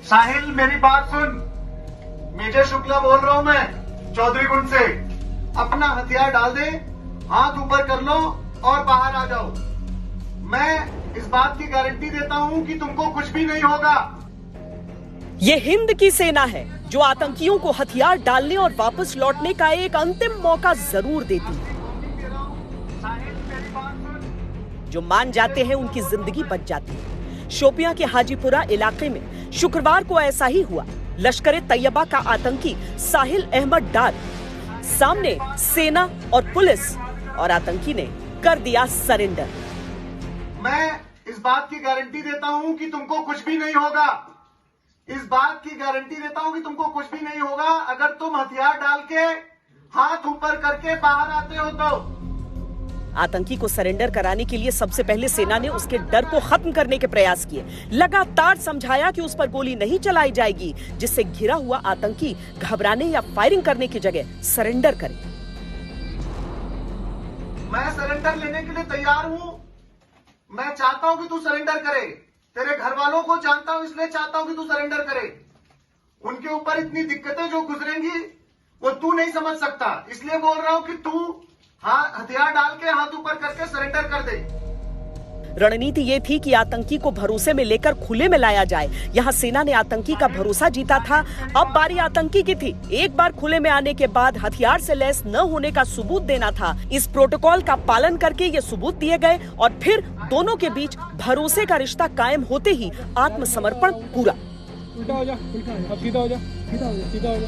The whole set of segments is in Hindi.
साहिल मेरी बात सुन। मेजर शुक्ला बोल रहा हूं मैं चौधरी गुंड से। अपना हथियार डाल दे, हाथ ऊपर कर लो और बाहर आ जाओ। मैं इस बात की गारंटी देता हूं कि तुमको कुछ भी नहीं होगा। ये हिंद की सेना है जो आतंकियों को हथियार डालने और वापस लौटने का एक अंतिम मौका जरूर देती है। जो मान जाते हैं उनकी जिंदगी बच जाती है। शोपियां के हाजीपुरा इलाके में शुक्रवार को ऐसा ही हुआ। लश्कर तैयबा का आतंकी साहिल अहमद डार सामने सेना और पुलिस, और आतंकी ने कर दिया सरेंडर। मैं इस बात की गारंटी देता हूं कि तुमको कुछ भी नहीं होगा। इस बात की गारंटी देता हूं कि तुमको कुछ भी नहीं होगा अगर तुम हथियार डाल के हाथ ऊपर करके बाहर आते हो तो। आतंकी को सरेंडर कराने के लिए सबसे पहले सेना ने उसके डर को खत्म करने के प्रयास किए। लगातार समझाया कि उस पर गोली नहीं चलाई जाएगी, जिससे घिरा हुआ आतंकी घबराने या फायरिंग करने की जगह सरेंडर करे। मैं सरेंडर लेने के लिए तैयार हूं। मैं चाहता हूं कि तू सरेंडर करे। तेरे घर वालों को जानता हूं, इसलिए चाहता हूं कि तू सरेंडर करे। उनके ऊपर इतनी दिक्कतें जो गुजरेंगी वो तू नहीं समझ सकता, इसलिए बोल रहा हूं कि तू हथियार डाल के हाथ ऊपर करके सरेंडर कर दे। रणनीति ये थी कि आतंकी को भरोसे में लेकर खुले में लाया जाए। यहाँ सेना ने आतंकी का भरोसा जीता था, अब बारी आतंकी की थी। एक बार खुले में आने के बाद हथियार से लैस न होने का सबूत देना था। इस प्रोटोकॉल का पालन करके ये सबूत दिए गए और फिर दोनों के बीच भरोसे का रिश्ता कायम होते ही आत्मसमर्पण पूरा। उल्टा हो जा, अब सीधा हो जा, सीधा हो जा, सीधा हो जा।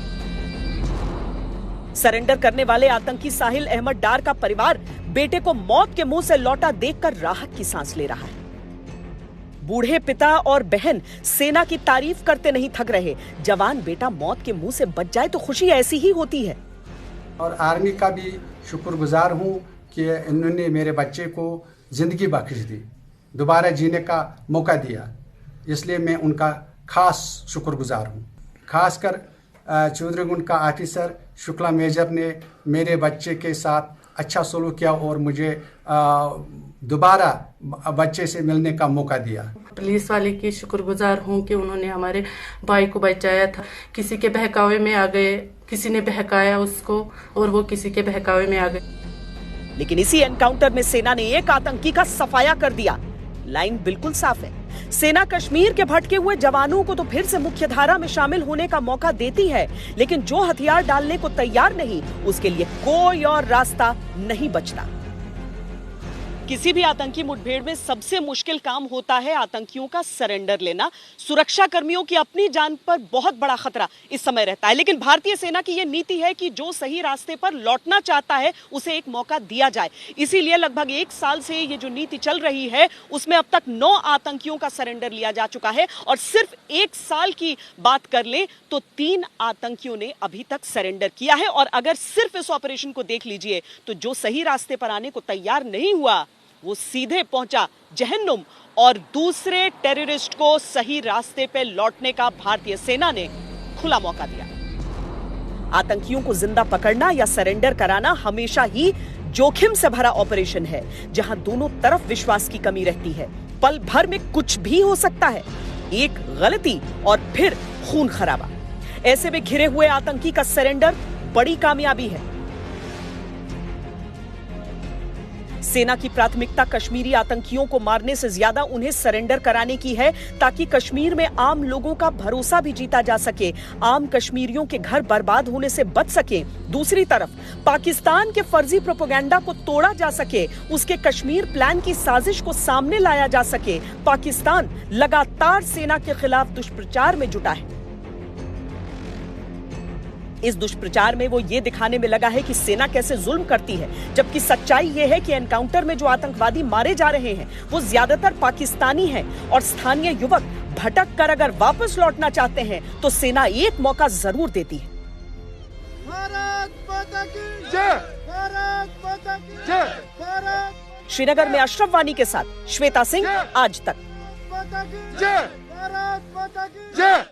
सरेंडर करने वाले आतंकी साहिल अहमद डार का परिवार बेटे को मौत के मुंह से लौटा देखकर राहत की सांस ले रहा है। बूढ़े पिता और बहन सेना की तारीफ करते नहीं थक रहे। जवान बेटा मौत के मुंह से बच जाए तो खुशी ऐसी ही होती है। और आर्मी का भी शुक्रगुजार हूं कि इन्होंने मेरे बच्चे को जिंदगी बख्श दी, दोबारा जीने का मौका दिया, इसलिए मैं उनका खास शुक्रगुजार हूं। खासकर चौधरी गुंड का ऑफिसर शुक्ला मेजर ने मेरे बच्चे के साथ अच्छा सलूक किया और मुझे दोबारा बच्चे से मिलने का मौका दिया। पुलिस वाले की शुक्रगुजार हूँ कि उन्होंने हमारे भाई को बचाया था। किसी के बहकावे में आ गए, किसी ने बहकाया उसको और वो किसी के बहकावे में आ गए। लेकिन इसी एनकाउंटर में सेना ने एक आतंकी का सफाया कर दिया। लाइन बिल्कुल साफ है। सेना कश्मीर के भटके हुए जवानों को तो फिर से मुख्यधारा में शामिल होने का मौका देती है, लेकिन जो हथियार डालने को तैयार नहीं, उसके लिए कोई और रास्ता नहीं बचता। किसी भी आतंकी मुठभेड़ में सबसे मुश्किल काम होता है आतंकियों का सरेंडर लेना। सुरक्षा कर्मियों की अपनी जान पर बहुत बड़ा खतरा इस समय रहता है, लेकिन भारतीय सेना की यह नीति है कि जो सही रास्ते पर लौटना चाहता है उसे एक मौका दिया जाए। इसीलिए लगभग 1 साल से ये जो नीति चल रही है उसमें अब तक 9 आतंकियों का सरेंडर लिया जा चुका है, और सिर्फ 1 साल की बात कर ले तो 3 आतंकियों ने अभी तक सरेंडर किया है। और अगर सिर्फ इस ऑपरेशन को देख लीजिए तो जो सही रास्ते पर आने को तैयार नहीं हुआ वो सीधे पहुंचा जहन्नुम, और दूसरे टेररिस्ट को सही रास्ते पे लौटने का भारतीय सेना ने खुला मौका दिया। आतंकियों को जिंदा पकड़ना या सरेंडर कराना हमेशा ही जोखिम से भरा ऑपरेशन है, जहां दोनों तरफ विश्वास की कमी रहती है। पल भर में कुछ भी हो सकता है, एक गलती और फिर खून खराबा। ऐसे में घिरे हुए आतंकी का सरेंडर बड़ी कामयाबी है। सेना की प्राथमिकता कश्मीरी आतंकियों को मारने से ज्यादा उन्हें सरेंडर कराने की है, ताकि कश्मीर में आम लोगों का भरोसा भी जीता जा सके, आम कश्मीरियों के घर बर्बाद होने से बच सके। दूसरी तरफ पाकिस्तान के फर्जी प्रोपेगेंडा को तोड़ा जा सके, उसके कश्मीर प्लान की साजिश को सामने लाया जा सके। पाकिस्तान लगातार सेना के खिलाफ दुष्प्रचार में जुटा है। इस दुष्प्रचार में वो ये दिखाने में लगा है कि सेना कैसे जुल्म करती है, जबकि सच्चाई ये है कि एनकाउंटर में जो आतंकवादी मारे जा रहे हैं वो ज्यादातर पाकिस्तानी हैं, और स्थानीय युवक भटक कर अगर वापस लौटना चाहते हैं तो सेना एक मौका जरूर देती है। भारत माता की जय, भारत माता की जय, भारत। श्रीनगर में अशरफ वानी के साथ श्वेता सिंह, आज तक। माता की जय, भारत माता की जय।